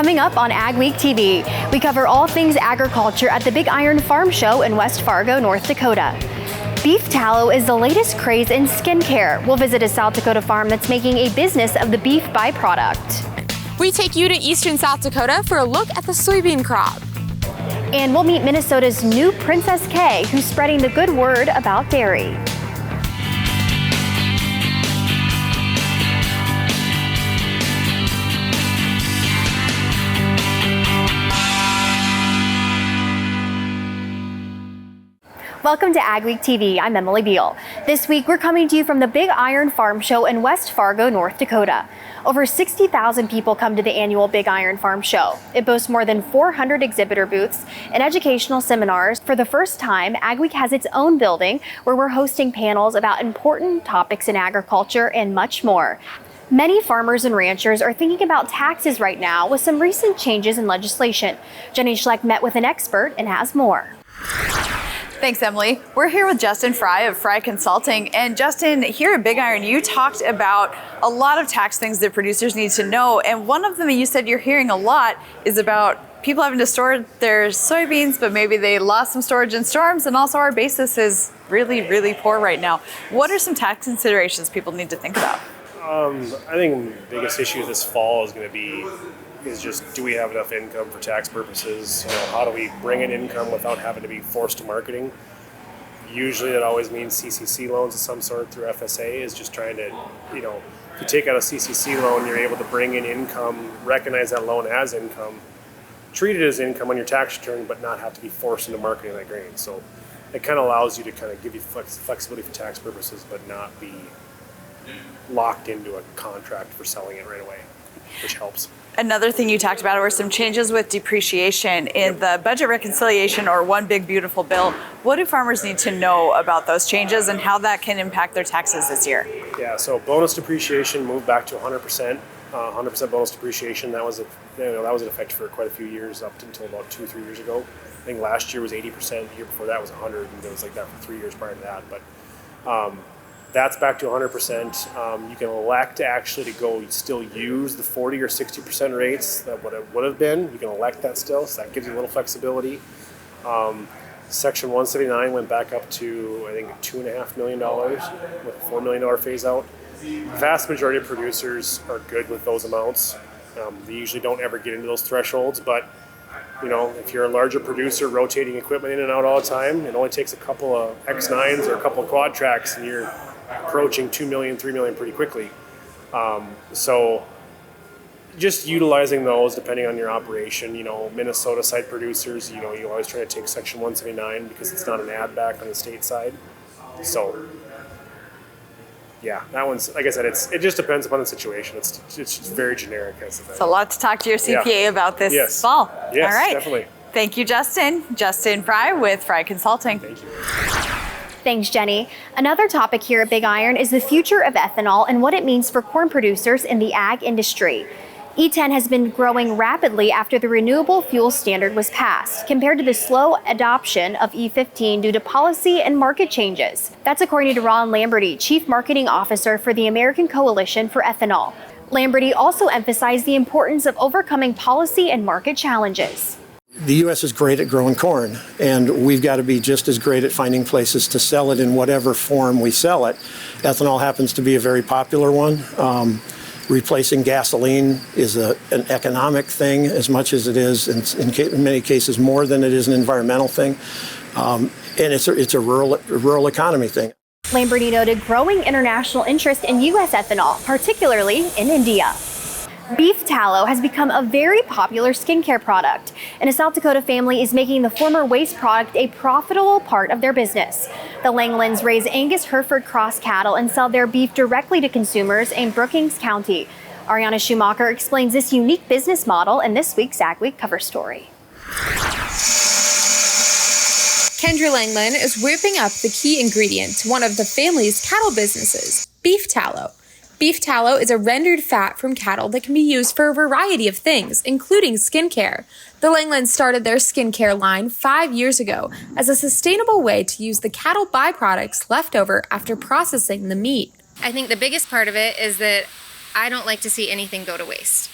Coming up on AgweekTV, we cover all things agriculture at the Big Iron Farm Show in West Fargo, North Dakota. Beef tallow is the latest craze in skincare. We'll visit a South Dakota farm that's making a business of the beef byproduct. We take you to eastern South Dakota for a look at the soybean crop. And we'll meet Minnesota's new Princess K, who's spreading the good word about dairy. Welcome to AgweekTV. I'm Emily Beal. This week, we're coming to you from the Big Iron Farm Show in West Fargo, North Dakota. Over 60,000 people come to the annual Big Iron Farm Show. It boasts more than 400 exhibitor booths and educational seminars. For the first time, AgWeek has its own building where we're hosting panels about important topics in agriculture and much more. Many farmers and ranchers are thinking about taxes right now with some recent changes in legislation. Jenny Schleck met with an expert and has more. Thanks, Emily. We're here with Justin Fry of Fry Consulting. And Justin, here at Big Iron, you talked about a lot of tax things that producers need to know. And one of them that you said you're hearing a lot is about people having to store their soybeans, but maybe they lost some storage in storms. And also our basis is really, really poor right now. What are some tax considerations people need to think about? I think the biggest issue this fall is going to be just, do we have enough income for tax purposes? You know, how do we bring in income without having to be forced to marketing? Usually that always means CCC loans of some sort through FSA is just trying to, you know, if you take out a CCC loan, you're able to bring in income, recognize that loan as income, treat it as income on your tax return, but not have to be forced into marketing that grain. So it kind of allows you to kind of give you flexibility for tax purposes, but not be locked into a contract for selling it right away, which helps. Another thing you talked about were some changes with depreciation in the budget reconciliation or one big beautiful bill. What do farmers need to know about those changes and how that can impact their taxes this year? Yeah, so bonus depreciation moved back to 100%. 100% bonus depreciation. That was in effect for quite a few years, up until about 2-3 years ago. I think last year was 80%. The year before that was 100, and it was like that for 3 years prior to that. But that's back to 100%. You can elect actually to go still use the 40 or 60% rates that would have been. You can elect that still, so that gives you a little flexibility. Section 179 went back up to, I think, $2.5 million with a $4 million phase out. The vast majority of producers are good with those amounts. They usually don't ever get into those thresholds, but you know, if you're a larger producer rotating equipment in and out all the time, it only takes a couple of X9s or a couple of quad tracks and you're approaching 2 million, 3 million pretty quickly. So just utilizing those depending on your operation. You know, Minnesota side producers, you know, you always try to take section 179 because it's not an add back on the state side. So yeah, that one's, like I said, it just depends upon the situation. It's just very generic. It's a lot to talk to your CPA about this fall. Yes, all right. Definitely. Thank you, Justin. Justin Fry with Fry Consulting. Thank you. Thanks, Jenny. Another topic here at Big Iron is the future of ethanol and what it means for corn producers in the ag industry. E10 has been growing rapidly after the Renewable Fuel Standard was passed, compared to the slow adoption of E15 due to policy and market changes. That's according to Ron Lamberty, Chief Marketing Officer for the American Coalition for Ethanol. Lamberty also emphasized the importance of overcoming policy and market challenges. The U.S. is great at growing corn, and we've got to be just as great at finding places to sell it in whatever form we sell it. Ethanol happens to be a very popular one. Replacing gasoline is an economic thing as much as it is, in many cases, more than it is an environmental thing. And it's a rural economy thing. Lamberty noted growing international interest in U.S. ethanol, particularly in India. Beef tallow has become a very popular skincare product, and a South Dakota family is making the former waste product a profitable part of their business. The Langlands raise Angus Hereford Cross cattle and sell their beef directly to consumers in Brookings County. Ariana Schumacher explains this unique business model in this week's AgWeek cover story. Kendra Langland is whipping up the key ingredient to one of the family's cattle businesses, beef tallow. Beef tallow is a rendered fat from cattle that can be used for a variety of things, including skincare. The Langlands started their skincare line 5 years ago as a sustainable way to use the cattle byproducts left over after processing the meat. I think the biggest part of it is that I don't like to see anything go to waste.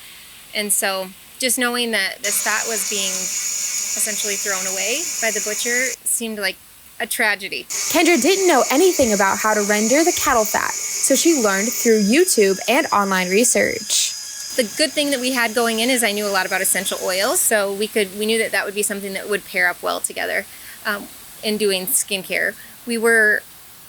And so just knowing that this fat was being essentially thrown away by the butcher seemed like a tragedy. Kendra didn't know anything about how to render the cattle fat, so she learned through YouTube and online research. The good thing that we had going in is I knew a lot about essential oils, so we knew that would be something that would pair up well together in doing skincare. We were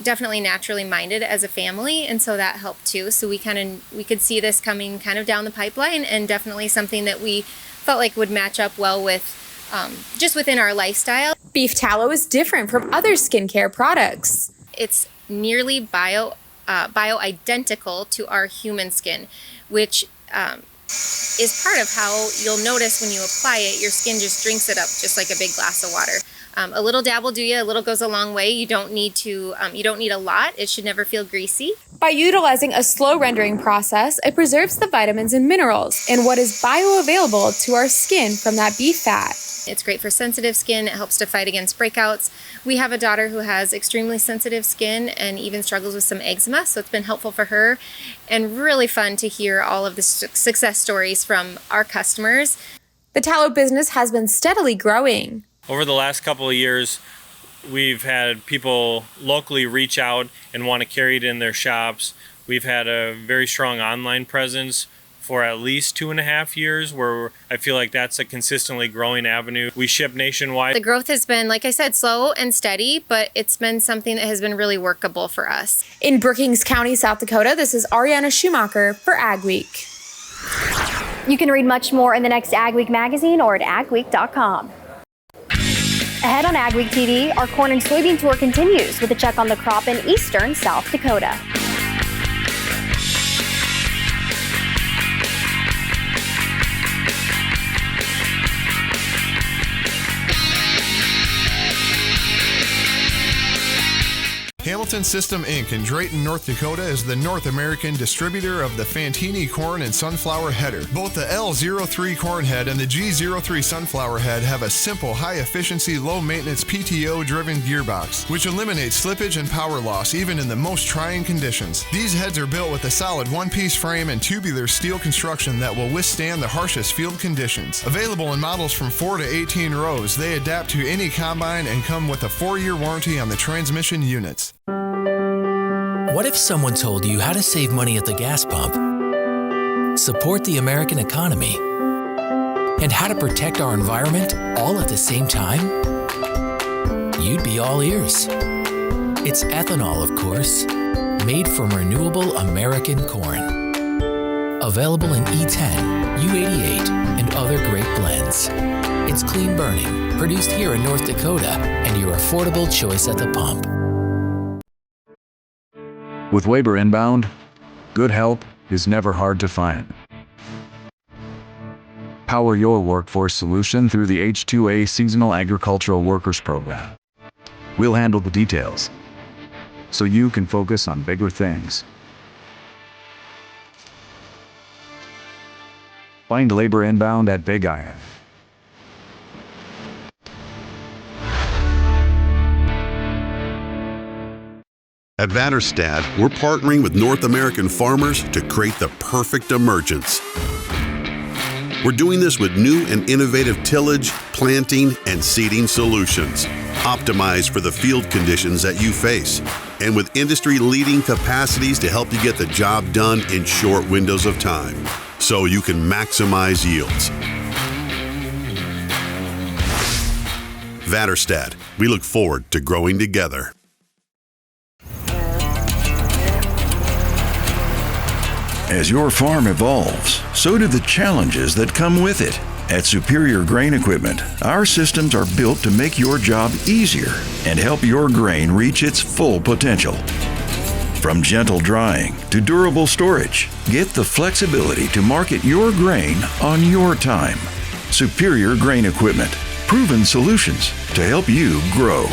definitely naturally minded as a family, and so that helped too. So we could see this coming kind of down the pipeline, and definitely something that we felt like would match up well with just within our lifestyle. Beef tallow is different from other skincare products. It's nearly bio-identical to our human skin, which is part of how you'll notice when you apply it, your skin just drinks it up just like a big glass of water. A little dab will do you. A little goes a long way. You don't need a lot. It should never feel greasy. By utilizing a slow rendering process, it preserves the vitamins and minerals and what is bioavailable to our skin from that beef fat. It's great for sensitive skin. It helps to fight against breakouts. We have a daughter who has extremely sensitive skin and even struggles with some eczema, so it's been helpful for her and really fun to hear all of the success stories from our customers. The tallow business has been steadily growing. Over the last couple of years, we've had people locally reach out and want to carry it in their shops. We've had a very strong online presence for at least 2.5 years, where I feel like that's a consistently growing avenue. We ship nationwide. The growth has been, like I said, slow and steady, but it's been something that has been really workable for us. In Brookings County, South Dakota, this is Ariana Schumacher for AgWeek. You can read much more in the next AgWeek magazine or at agweek.com. Ahead on AgweekTV, our corn and soybean tour continues with a check on the crop in eastern South Dakota. Hamilton System Inc. in Drayton, North Dakota is the North American distributor of the Fantini corn and sunflower header. Both the L03 corn head and the G03 sunflower head have a simple, high-efficiency, low-maintenance PTO-driven gearbox, which eliminates slippage and power loss even in the most trying conditions. These heads are built with a solid one-piece frame and tubular steel construction that will withstand the harshest field conditions. Available in models from 4 to 18 rows, they adapt to any combine and come with a 4-year warranty on the transmission units. What if someone told you how to save money at the gas pump, support the American economy, and how to protect our environment all at the same time? You'd be all ears. It's ethanol, of course, made from renewable American corn. Available in E10, U88, and other great blends. It's clean burning, produced here in North Dakota, and your affordable choice at the pump. With labor inbound, good help is never hard to find. Power your workforce solution through the H2A Seasonal Agricultural Workers Program. We'll handle the details, so you can focus on bigger things. Find labor inbound at Big Iron. At Vatterstad, we're partnering with North American farmers to create the perfect emergence. We're doing this with new and innovative tillage, planting, and seeding solutions, optimized for the field conditions that you face, and with industry-leading capacities to help you get the job done in short windows of time, so you can maximize yields. Vatterstad, we look forward to growing together. As your farm evolves, so do the challenges that come with it. At Superior Grain Equipment, our systems are built to make your job easier and help your grain reach its full potential. From gentle drying to durable storage, get the flexibility to market your grain on your time. Superior Grain Equipment, proven solutions to help you grow.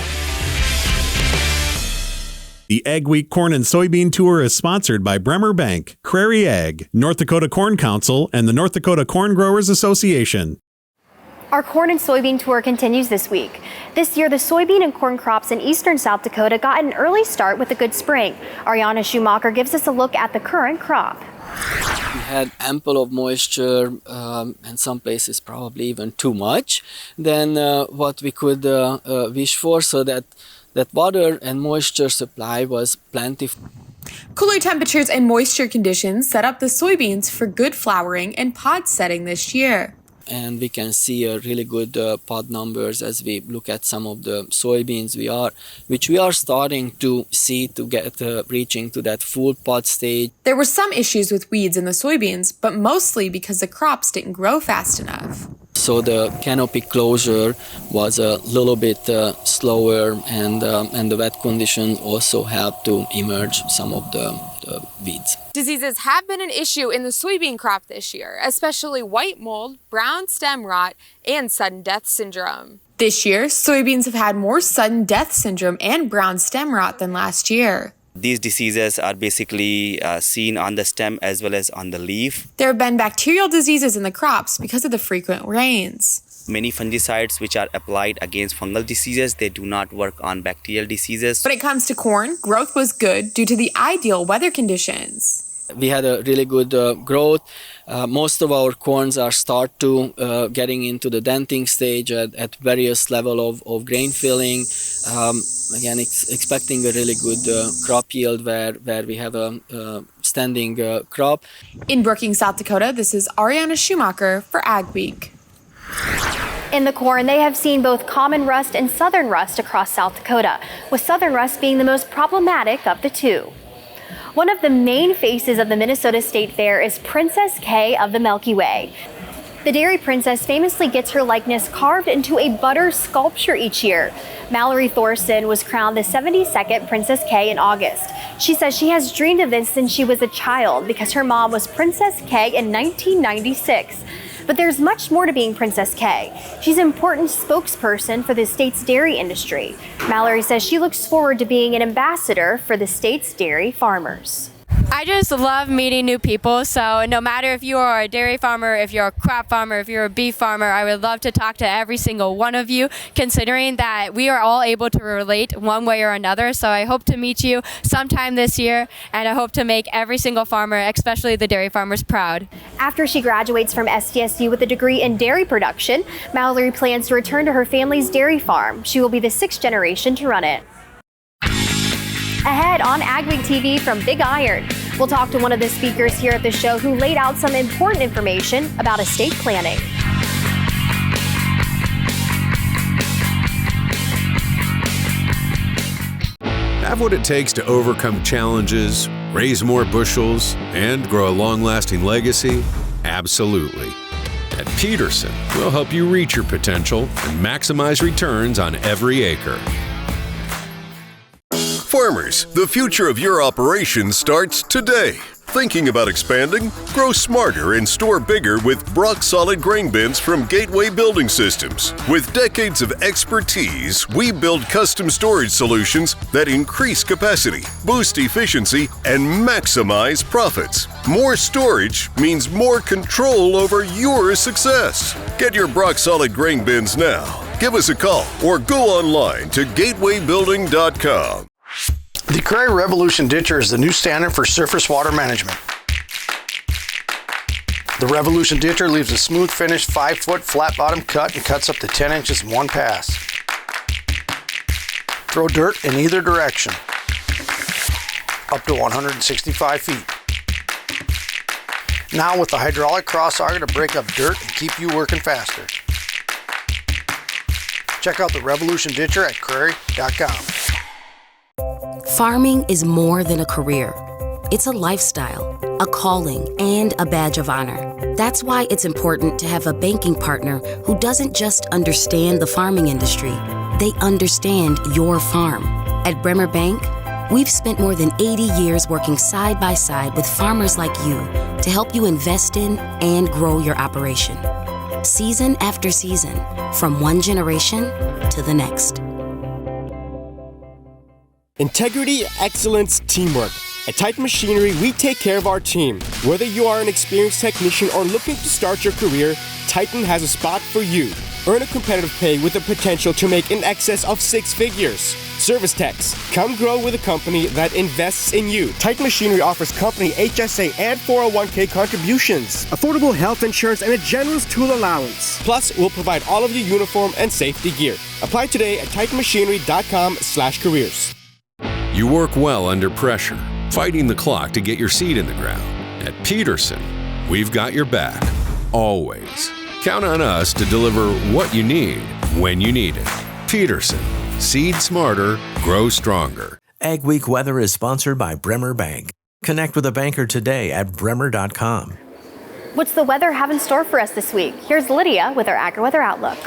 The AgWeek Corn and Soybean Tour is sponsored by Bremer Bank, Crary Ag, North Dakota Corn Council, and the North Dakota Corn Growers Association. Our corn and soybean tour continues this week. This year, the soybean and corn crops in eastern South Dakota got an early start with a good spring. Ariana Schumacher gives us a look at the current crop. We had ample of moisture, and some places probably even too much than what we could wish for, so that water and moisture supply was plentiful. Cooler temperatures and moisture conditions set up the soybeans for good flowering and pod setting this year. And we can see a really good pod numbers as we look at some of the soybeans which we are starting to see to get reaching to that full pod stage. There were some issues with weeds in the soybeans, but mostly because the crops didn't grow fast enough. So the canopy closure was a little bit slower, and the wet condition also helped to emerge some of the weeds. Diseases have been an issue in the soybean crop this year, especially white mold, brown stem rot, and sudden death syndrome. This year, soybeans have had more sudden death syndrome and brown stem rot than last year. These diseases are basically seen on the stem as well as on the leaf. There have been bacterial diseases in the crops because of the frequent rains. Many fungicides which are applied against fungal diseases, they do not work on bacterial diseases. When it comes to corn, growth was good due to the ideal weather conditions. We had a really good growth. Most of our corns are start to getting into the denting stage at various level of grain filling. Again, expecting a really good crop yield where we have a standing crop. In Brookings, South Dakota, this is Ariana Schumacher for AgWeek. In the corn, they have seen both common rust and southern rust across South Dakota, with southern rust being the most problematic of the two. One of the main faces of the Minnesota State Fair is Princess K of the Milky Way. The dairy princess famously gets her likeness carved into a butter sculpture each year. Mallory Thorson was crowned the 72nd Princess K in August. She says she has dreamed of this since she was a child because her mom was Princess K in 1996. But there's much more to being Princess K. She's an important spokesperson for the state's dairy industry. Mallory says she looks forward to being an ambassador for the state's dairy farmers. I just love meeting new people, so no matter if you are a dairy farmer, if you're a crop farmer, if you're a beef farmer, I would love to talk to every single one of you, considering that we are all able to relate one way or another. So I hope to meet you sometime this year, and I hope to make every single farmer, especially the dairy farmers, proud. After she graduates from SDSU with a degree in dairy production, Mallory plans to return to her family's dairy farm. She will be the 6th generation to run it. Ahead on AgweekTV from Big Iron, we'll talk to one of the speakers here at the show who laid out some important information about estate planning. Have what it takes to overcome challenges, raise more bushels, and grow a long-lasting legacy? Absolutely. At Peterson, we'll help you reach your potential and maximize returns on every acre. Farmers, the future of your operation starts today. Thinking about expanding? Grow smarter and store bigger with rock-solid grain bins from Gateway Building Systems. With decades of expertise, we build custom storage solutions that increase capacity, boost efficiency, and maximize profits. More storage means more control over your success. Get your rock-solid grain bins now. Give us a call or go online to gatewaybuilding.com. The Cray Revolution Ditcher is the new standard for surface water management. The Revolution Ditcher leaves a smooth finished 5-foot flat bottom cut and cuts up to 10 inches in one pass. Throw dirt in either direction, up to 165 feet. Now with the hydraulic cross auger to break up dirt and keep you working faster. Check out the Revolution Ditcher at Crary.com. Farming is more than a career. It's a lifestyle, a calling, and a badge of honor. That's why it's important to have a banking partner who doesn't just understand the farming industry, they understand your farm. At Bremer Bank, we've spent more than 80 years working side by side with farmers like you to help you invest in and grow your operation. Season after season, from one generation to the next. Integrity, excellence, teamwork. At Titan Machinery, we take care of our team. Whether you are an experienced technician or looking to start your career, Titan has a spot for you. Earn a competitive pay with the potential to make in excess of 6 figures. Service techs, come grow with a company that invests in you. Titan Machinery offers company HSA and 401k contributions, affordable health insurance, and a generous tool allowance. Plus, we'll provide all of your uniform and safety gear. Apply today at titanmachinery.com/careers. You work well under pressure, fighting the clock to get your seed in the ground. At Peterson, we've got your back, always. Count on us to deliver what you need, when you need it. Peterson, seed smarter, grow stronger. AgWeek Weather is sponsored by Bremer Bank. Connect with a banker today at bremer.com. What's the weather have in store for us this week? Here's Lydia with our AgriWeather Outlook.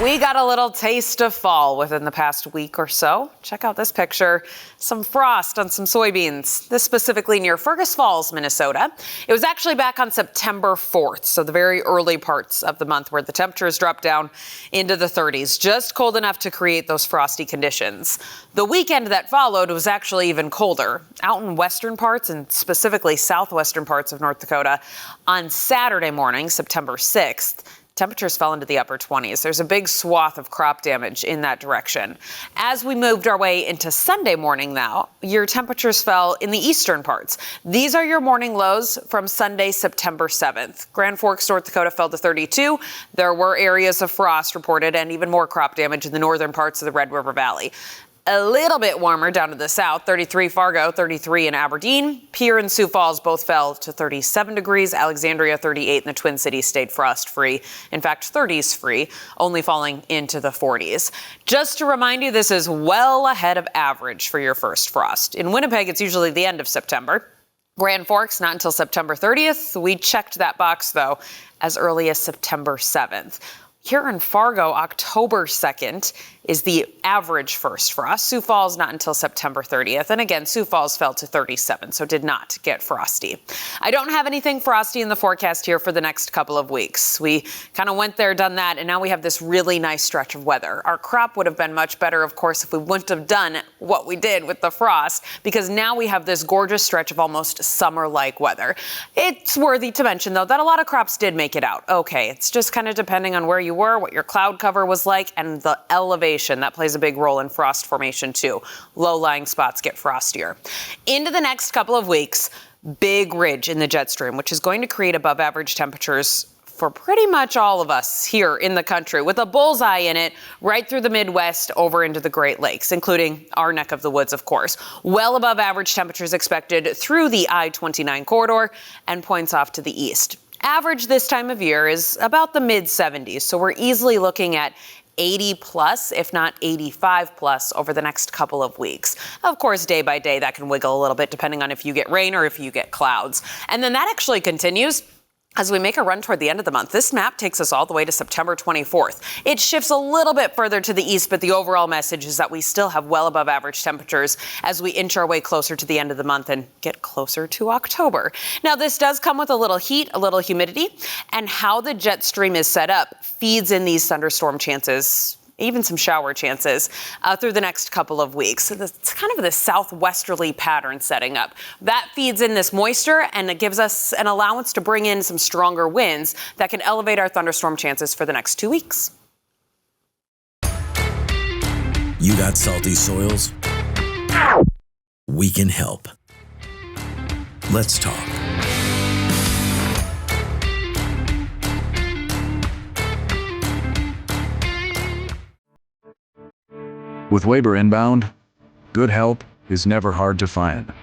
We got a little taste of fall within the past week or so. Check out this picture. Some frost on some soybeans. This specifically near Fergus Falls, Minnesota. It was actually back on September 4th, so the very early parts of the month where the temperatures dropped down into the 30s, just cold enough to create those frosty conditions. The weekend that followed was actually even colder. Out in western parts and specifically southwestern parts of North Dakota, on Saturday morning, September 6th, temperatures fell into the upper 20s. There's a big swath of crop damage in that direction. As we moved our way into Sunday morning now, your temperatures fell in the eastern parts. These are your morning lows from Sunday, September 7th. Grand Forks, North Dakota fell to 32. There were areas of frost reported and even more crop damage in the northern parts of the Red River Valley. A little bit warmer down to the south, 33 Fargo, 33 in Aberdeen. Pierre and Sioux Falls both fell to 37 degrees. Alexandria, 38, and the Twin Cities stayed frost-free. In fact, 30s free, only falling into the 40s. Just to remind you, this is well ahead of average for your first frost. In Winnipeg, it's usually the end of September. Grand Forks, not until September 30th. We checked that box, though, as early as September 7th. Here in Fargo, October 2nd is the average first frost. Sioux Falls not until September 30th. And again, Sioux Falls fell to 37, so did not get frosty. I don't have anything frosty in the forecast here for the next couple of weeks. We kind of went there, done that, and now we have this really nice stretch of weather. Our crop would have been much better, of course, if we wouldn't have done what we did with the frost, because now we have this gorgeous stretch of almost summer-like weather. It's worthy to mention, though, that a lot of crops did make it out. Okay, it's just kind of depending on where you were, what your cloud cover was like, and the elevation. That plays a big role in frost formation too. Low-lying spots get frostier. Into the next couple of weeks, big ridge in the jet stream, which is going to create above average temperatures for pretty much all of us here in the country, with a bullseye in it right through the Midwest over into the Great Lakes, including our neck of the woods, of course. Well above average temperatures expected through the I-29 corridor and points off to the east. Average this time of year is about the mid-70s, so we're easily looking at 80 plus, if not 85 plus, over the next couple of weeks. Of course, day by day, that can wiggle a little bit depending on if you get rain or if you get clouds. And then that actually continues as we make a run toward the end of the month. This map takes us all the way to September 24th. It shifts a little bit further to the east, but the overall message is that we still have well above average temperatures as we inch our way closer to the end of the month and get closer to October. Now, this does come with a little heat, a little humidity, and how the jet stream is set up feeds in these thunderstorm chances, even some shower chances through the next couple of weeks. So it's kind of this southwesterly pattern setting up. That feeds in this moisture, and it gives us an allowance to bring in some stronger winds that can elevate our thunderstorm chances for the next 2 weeks. You got salty soils? We can help. Let's talk. With labor inbound, good help is never hard to find.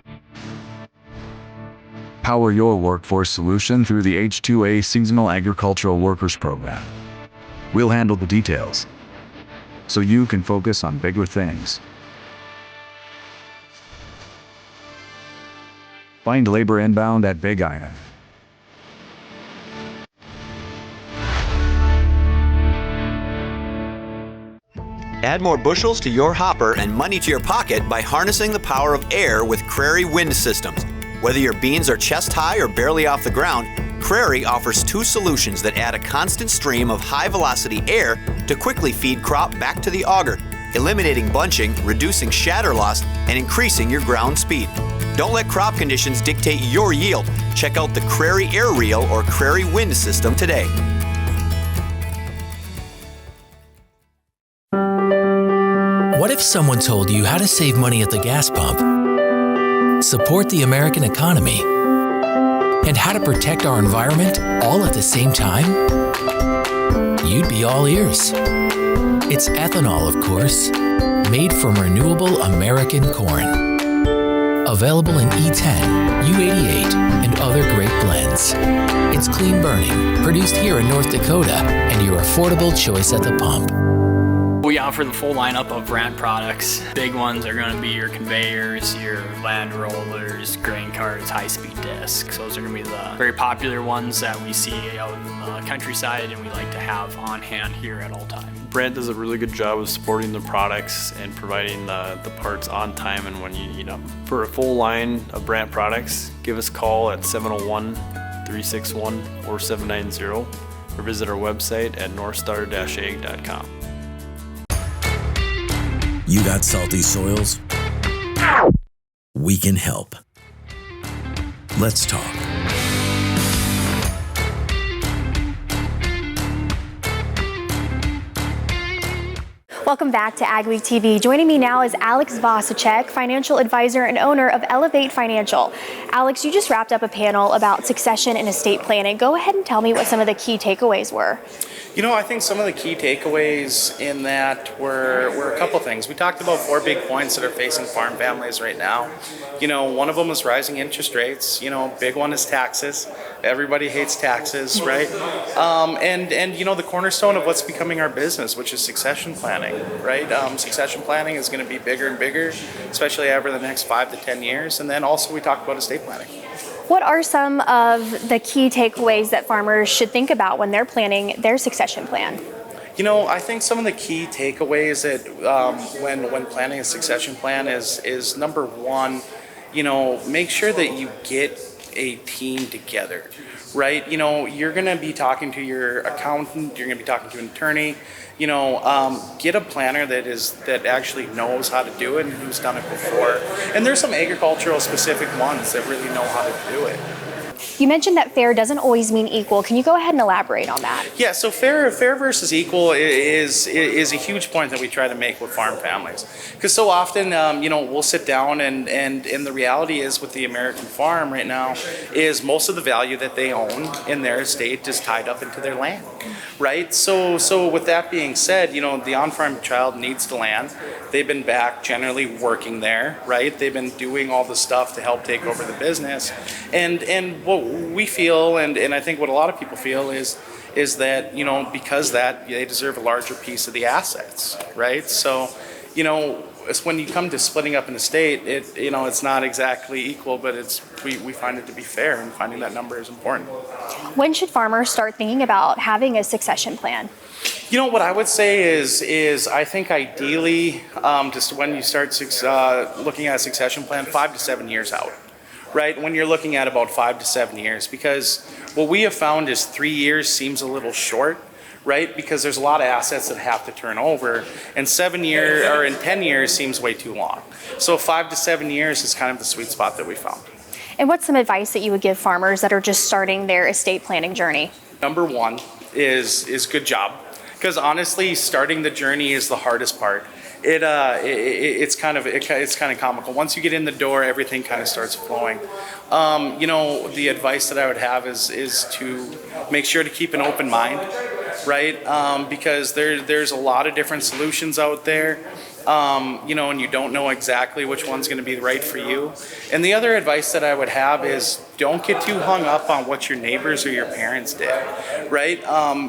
Power your workforce solution through the H2A Seasonal Agricultural Workers Program. We'll handle the details, so you can focus on bigger things. Find labor inbound at Big Iron. Add more bushels to your hopper and money to your pocket by harnessing the power of air with Crary Wind Systems. Whether your beans are chest high or barely off the ground, Crary offers two solutions that add a constant stream of high-velocity air to quickly feed crop back to the auger, eliminating bunching, reducing shatter loss, and increasing your ground speed. Don't let crop conditions dictate your yield. Check out the Prairie Air Reel or Prairie Wind System today. What if someone told you how to save money at the gas pump, support the American economy, and how to protect our environment all at the same time? You'd be all ears. It's ethanol, of course, made from renewable American corn. Available in E10, U88, and other great blends. It's clean burning, produced here in North Dakota, and your affordable choice at the pump. We offer the full lineup of brand products. Big ones are going to be your conveyors, your land rollers, grain carts, high-speed discs. Those are going to be the very popular ones that we see out in the countryside and we like to have on hand here at all times. Brand does a really good job of supporting the products and providing the parts on time and when you need them. For a full line of brand products, give us a call at 701-361-4790 or visit our website at northstar-ag.com. You got salty soils? We can help. Let's talk. Welcome back to AgweekTV. Joining me now is Alex Vasicek, financial advisor and owner of Elevate Financial. Alex, you just wrapped up a panel about succession and estate planning. Go ahead and tell me what some of the key takeaways were. You know, I think some of the key takeaways in that were a couple things. We talked about 4 big points that are facing farm families right now. You know, one of them is rising interest rates. You know, big one is taxes. Everybody hates taxes, right? And you know, the cornerstone of what's becoming our business, which is succession planning, right? Succession planning is going to be bigger and bigger, especially over the next 5 to 10 years. And then also we talk about estate planning. What are some of the key takeaways that farmers should think about when they're planning their succession plan? You know, I think some of the key takeaways that when planning a succession plan is number one, you know, make sure that you get a team together, right? You know, you're going to be talking to your accountant, you're going to be talking to an attorney. You know, get a planner that actually knows how to do it and who's done it before. And there's some agricultural specific ones that really know how to do it. You mentioned that fair doesn't always mean equal. Can you go ahead and elaborate on that? Yeah, so fair versus equal is a huge point that we try to make with farm families. Because so often, you know, we'll sit down and the reality is with the American farm right now is most of the value that they own in their estate is tied up into their land, right? So with that being said, you know, the on-farm child needs the land. They've been back generally working there, right? They've been doing all the stuff to help take over the business. And what we feel, and I think what a lot of people feel is that, you know, because that they deserve a larger piece of the assets, right? So, you know, it's when you come to splitting up an estate, you know, it's not exactly equal, but we find it to be fair, and finding that number is important. When should farmers start thinking about having a succession plan? You know, what I would say is I think ideally, just when you start looking at a succession plan, 5 to 7 years out. Right, when you're looking at about 5 to 7 years, because what we have found is 3 years seems a little short, right? Because there's a lot of assets that have to turn over, and 7 years or in 10 years seems way too long. So 5 to 7 years is kind of the sweet spot that we found. And what's some advice that you would give farmers that are just starting their estate planning journey? Number one is good job, because honestly, starting the journey is the hardest part. It's kind of comical. Once you get in the door, everything kind of starts flowing. You know, the advice that I would have is to make sure to keep an open mind, right? Because there's a lot of different solutions out there. You know, and you don't know exactly which one's going to be right for you. And the other advice that I would have is don't get too hung up on what your neighbors or your parents did, right?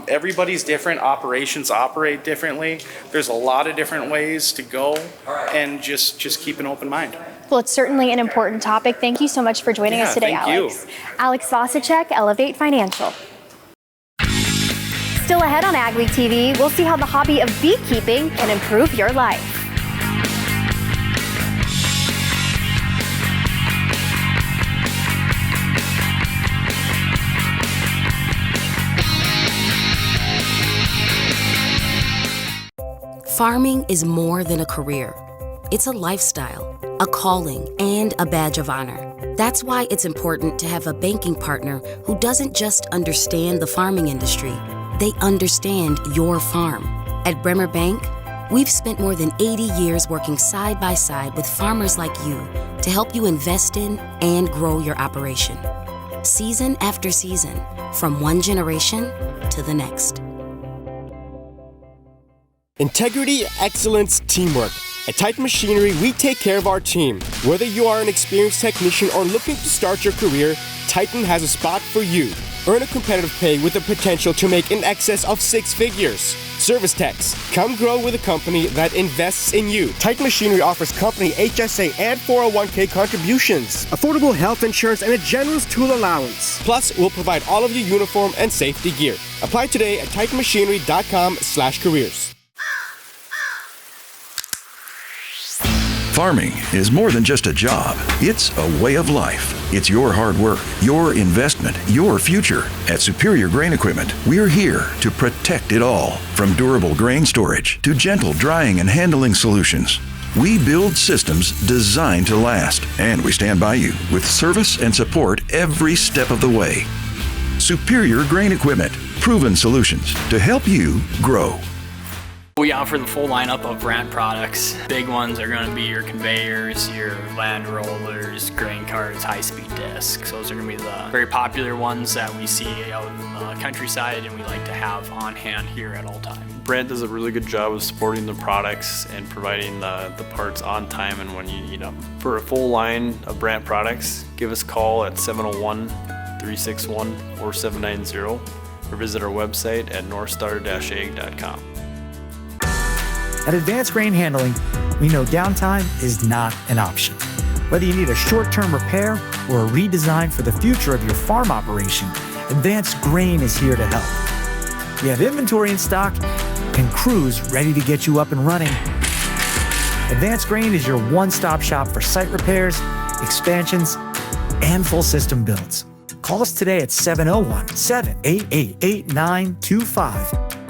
Everybody's different. Operations operate differently. There's a lot of different ways to go, and just keep an open mind. Well, it's certainly an important topic. Thank you so much for joining us today, Alex. Alex Vasicek, Elevate Financial. Still ahead on AgweekTV, we'll see how the hobby of beekeeping can improve your life. Farming is more than a career. It's a lifestyle, a calling, and a badge of honor. That's why it's important to have a banking partner who doesn't just understand the farming industry, they understand your farm. At Bremer Bank, we've spent more than 80 years working side by side with farmers like you to help you invest in and grow your operation. Season after season, from one generation to the next. Integrity, excellence, teamwork. At Titan Machinery, we take care of our team. Whether you are an experienced technician or looking to start your career, Titan has a spot for you. Earn a competitive pay with the potential to make in excess of 6 figures. Service techs, come grow with a company that invests in you. Titan Machinery offers company HSA and 401k contributions, affordable health insurance, and a generous tool allowance. Plus, we'll provide all of your uniform and safety gear. Apply today at titanmachinery.com/careers. Farming is more than just a job. It's a way of life. It's your hard work, your investment, your future. At Superior Grain Equipment, we're here to protect it all. From durable grain storage to gentle drying and handling solutions. We build systems designed to last, and we stand by you with service and support every step of the way. Superior Grain Equipment, proven solutions to help you grow. We offer the full lineup of brand products. Big ones are going to be your conveyors, your land rollers, grain carts, high-speed discs. Those are going to be the very popular ones that we see out in the countryside and we like to have on hand here at all times. Brent does a really good job of supporting the products and providing the parts on time and when you need them. For a full line of Brent products, give us a call at 701-361-4790 or visit our website at northstar-ag.com. At Advanced Grain Handling, we know downtime is not an option. Whether you need a short-term repair or a redesign for the future of your farm operation, Advanced Grain is here to help. We have inventory in stock and crews ready to get you up and running. Advanced Grain is your one-stop shop for site repairs, expansions, and full system builds. Call us today at 701-788-8925.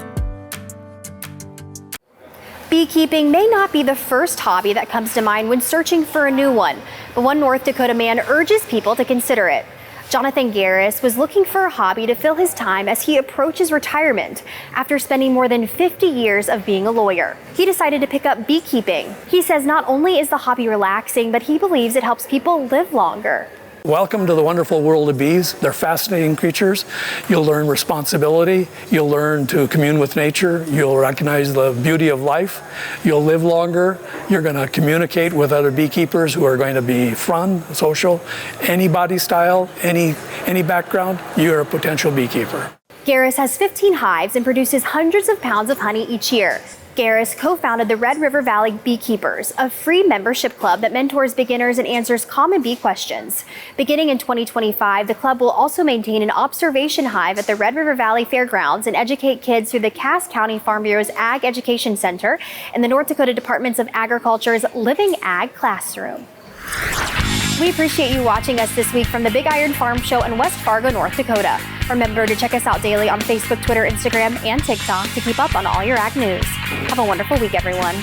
Beekeeping may not be the first hobby that comes to mind when searching for a new one, but one North Dakota man urges people to consider it. Jonathan Garris was looking for a hobby to fill his time as he approaches retirement after spending more than 50 years of being a lawyer. He decided to pick up beekeeping. He says not only is the hobby relaxing, but he believes it helps people live longer. Welcome to the wonderful world of bees. They're fascinating creatures. You'll learn responsibility. You'll learn to commune with nature. You'll recognize the beauty of life. You'll live longer. You're going to communicate with other beekeepers who are going to be fun, social, any body style, any background. You're a potential beekeeper. Garris has 15 hives and produces hundreds of pounds of honey each year. Garris co-founded the Red River Valley Beekeepers, a free membership club that mentors beginners and answers common bee questions. Beginning in 2025, the club will also maintain an observation hive at the Red River Valley Fairgrounds and educate kids through the Cass County Farm Bureau's Ag Education Center and the North Dakota Departments of Agriculture's Living Ag Classroom. We appreciate you watching us this week from the Big Iron Farm Show in West Fargo, North Dakota. Remember to check us out daily on Facebook, Twitter, Instagram, and TikTok to keep up on all your ag news. Have a wonderful week, everyone.